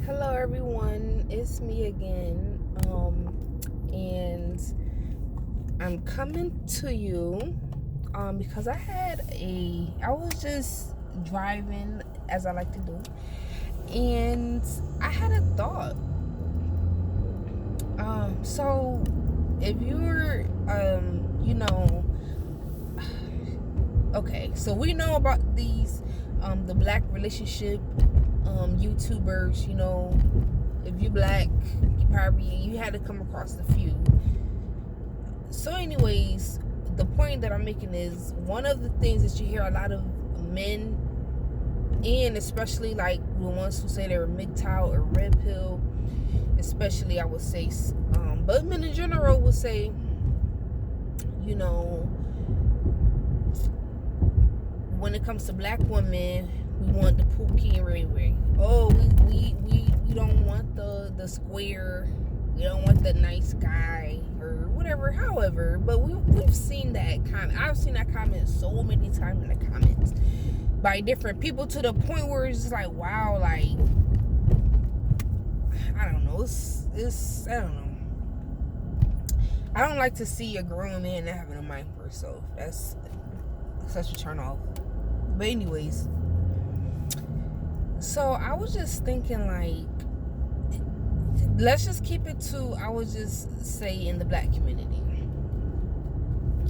Hello, everyone. It's me again. And I'm coming to you because I was just driving as I like to do, and I had a thought. So if you're, okay, so we know about these, the black relationship YouTubers. If you black, you had to come across a few. So, anyways, the point that I'm making is one of the things that you hear a lot of men, and especially like the ones who say they're MGTOW or red pill, especially I would say, but men in general would say, when it comes to black women, we want the Pookie and Ray Ray. Oh, we don't want the square. We don't want the nice guy or whatever. However, but we've seen that comment. I've seen that comment so many times in the comments by different people to the point where it's just like, wow, like I don't know. It's I don't know. I don't like to see a grown man having a mind for herself. That's such a turn off. But anyways, so I was just thinking, like, let's just keep it to, I would just say, in the black community.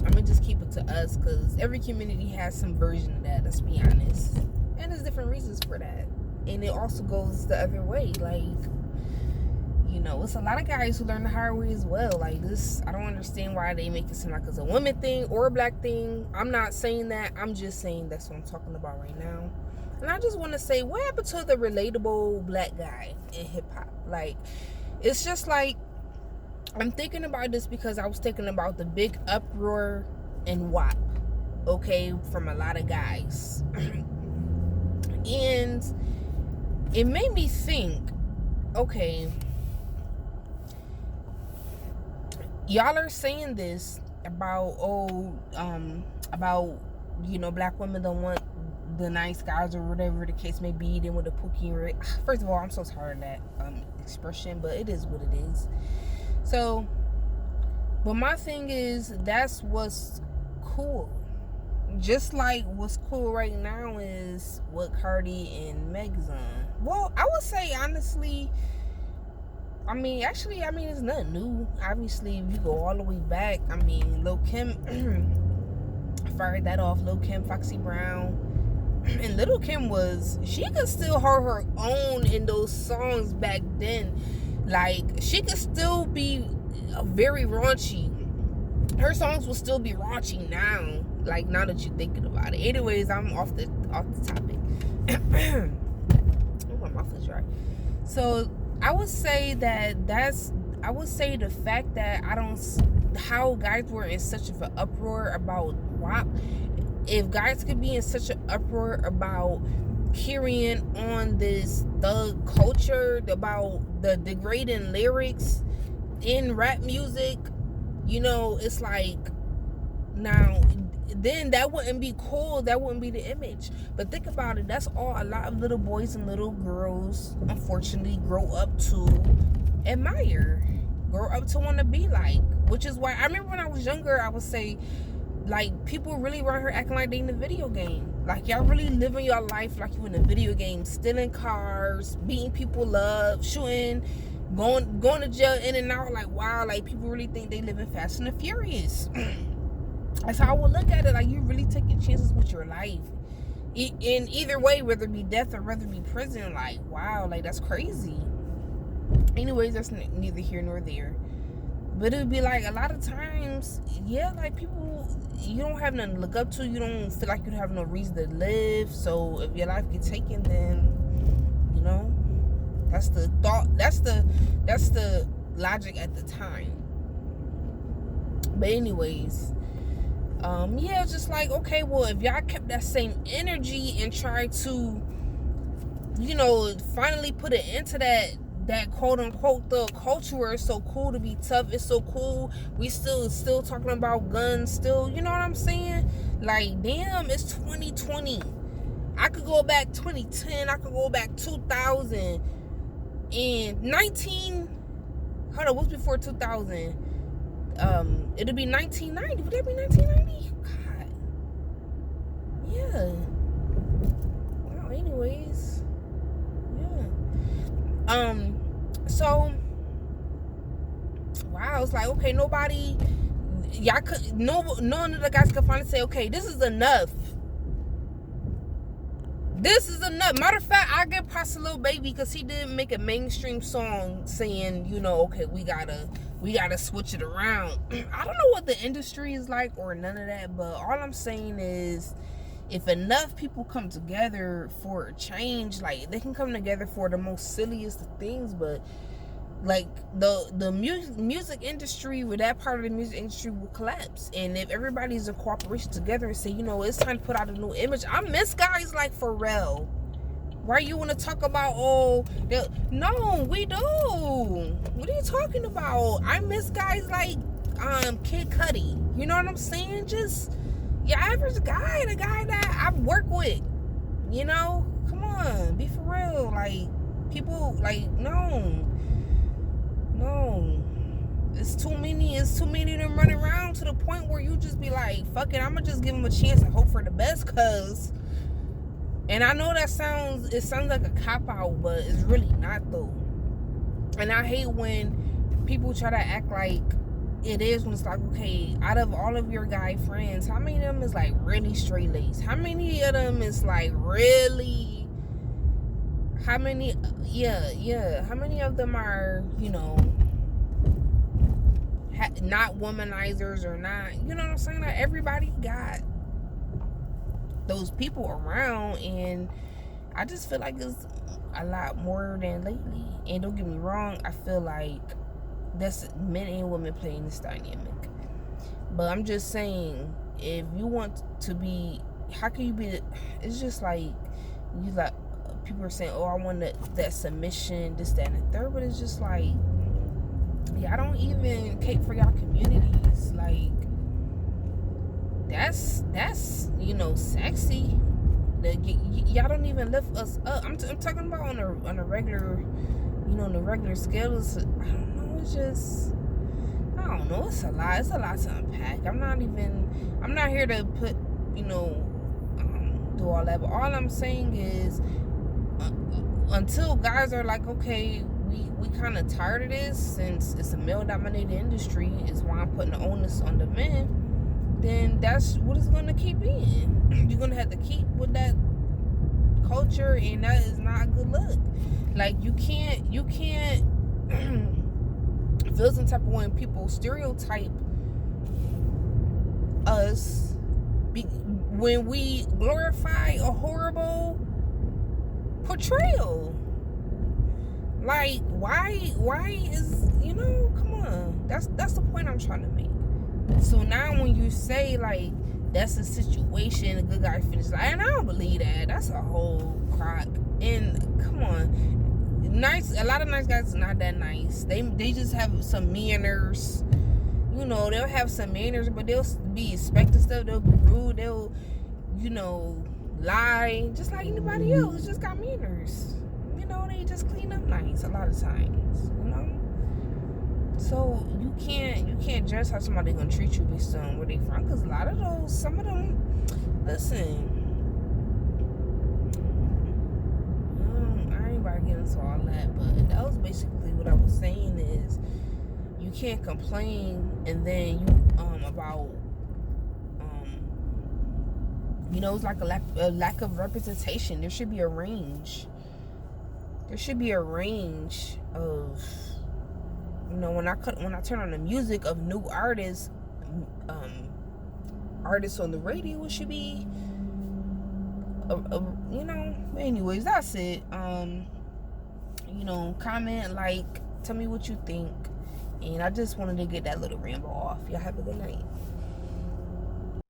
I'm gonna just keep it to us because every community has some version of that, let's be honest. And there's different reasons for that. And it also goes the other way. Like, it's a lot of guys who learn the hard way as well. Like this, I don't understand why they make it seem like it's a women thing or a black thing. I'm not saying that. I'm just saying that's what I'm talking about right now. And I just want to say, what happened to the relatable black guy in hip hop? Like, it's just like, I'm thinking about this because I was thinking about the big uproar in WAP, okay, from a lot of guys. And it made me think, okay, y'all are saying this about black women don't want the nice guys or whatever the case may be, then with the Pookie. First of all, I'm so tired of that expression, but it is what it is. So, but my thing is, that's what's cool. Just like what's cool right now is what Cardi and Meg's on. Well, I would say honestly, it's nothing new. Obviously, if you go all the way back, Lil' Kim fired that off. Lil' Kim, Foxy Brown. And Little Kim she could still hold her own in those songs back then. Like, she could still be very raunchy. Her songs will still be raunchy now. Like, now that you're thinking about it. Anyways, I'm off the topic. Oh, my mouth is dry. So, I would say the fact that how guys were in such of an uproar about WAP. If guys could be in such an uproar about carrying on this thug culture, about the degrading lyrics in rap music, it's like, now, then that wouldn't be cool. That wouldn't be the image. But think about it. That's all a lot of little boys and little girls, unfortunately, grow up to admire, grow up to want to be like. Which is why I remember when I was younger, I would say, like, people really around here acting like they in a video game. Like, y'all really living your life like you in a video game, stealing cars, beating people up, shooting, going to jail in and out. Like, wow, like, people really think they live in Fast and the Furious. That's how I would look at it. Like, you really taking chances with your life. In either way, whether it be death or whether it be prison, like, wow, like, that's crazy. Anyways, that's neither here nor there. But it would be like, a lot of times, yeah, like, people, you don't have nothing to look up to. You don't feel like you have no reason to live. So if your life gets taken, then, that's the thought. That's the logic at the time. But anyways, just like, okay, well, if y'all kept that same energy and tried to, finally put an end to that quote unquote the culture where it's so cool to be tough, it's so cool, we still talking about guns, still, you know what I'm saying? Like, damn, it's 2020. I could go back 2010, I could go back 2000, in 19, hold on, what's before 2000? It'll be 1990. Would that be 1990? God. Yeah. Well, anyways. Yeah. So, wow, it's like, okay, nobody, y'all could, none of the guys could finally say, okay, this is enough. This is enough. Matter of fact, I give props to Lil Baby because he did make a mainstream song saying, you know, okay, we gotta switch it around. I don't know what the industry is like or none of that, but all I'm saying is, if enough people come together for a change, like they can come together for the most silliest of things, but like the music industry, with that part of the music industry will collapse. And if everybody's in cooperation together and say, you know, it's time to put out a new image. I miss guys like Pharrell. Why you want to talk about, no, we do. What are you talking about? I miss guys like Kid Cudi. You know what I'm saying? Just your average guy, the guy that I work with. You know, come on, be for real. Like, people, like, no. It's too many of them running around to the point where you just be like, fuck it, I'm gonna just give them a chance and hope for the best, cause, and I know it sounds like a cop out, but it's really not though. And I hate when people try to act like it is, when it's like, okay, out of all of your guy friends, how many of them is like really straight laced? How many of them is like really, how many of them are, you know, not womanizers or not, you know what I'm saying? Like, everybody got those people around, and I just feel like it's a lot more than lately. And don't get me wrong, I feel like that's men and women playing this dynamic, but I'm just saying, if you want to be, how can you be, it's just like, you like, people are saying, oh, I want that submission, this, that, and the third, but it's just like, y'all don't even cater for y'all communities. Like, that's you know, sexy. Y'all don't even lift us up. I'm talking about on a regular, you know, on the regular scales. I don't know. It's just, I don't know. It's a lot. It's a lot to unpack. I'm not here to put, you know, do all that. But all I'm saying is, until guys are like, okay, we kind of tired of this, since it's a male-dominated industry, is why I'm putting the onus on the men, then that's what it's going to keep being. You're going to have to keep with that culture, and that is not a good look. Like, you can't feel some type of way when people stereotype us when we glorify a horrible portrayal. Like, why is, you know, come on. That's the point I'm trying to make. So now when you say, like, that's a situation, a good guy finishes, and I don't believe that. That's a whole crock. And come on, a lot of nice guys are not that nice. They just have some manners. You know, they'll have some manners, but they'll be expecting stuff. They'll be rude. They'll, you know, lie, just like anybody else. Just got manners. You know, they just clean up nice a lot of times, you know. So you can't judge how somebody gonna treat you based on where they from, because a lot of those, some of them, listen, I ain't about to get into all that, but that was basically what I was saying, is you can't complain and then you about you know, it's like a lack of representation. There should be a range. There should be a range of, you know, when I turn on the music of new artists on the radio, it should be you know. Anyways, that's it. You know, comment, like, tell me what you think, and I just wanted to get that little ramble off. Y'all have a good night.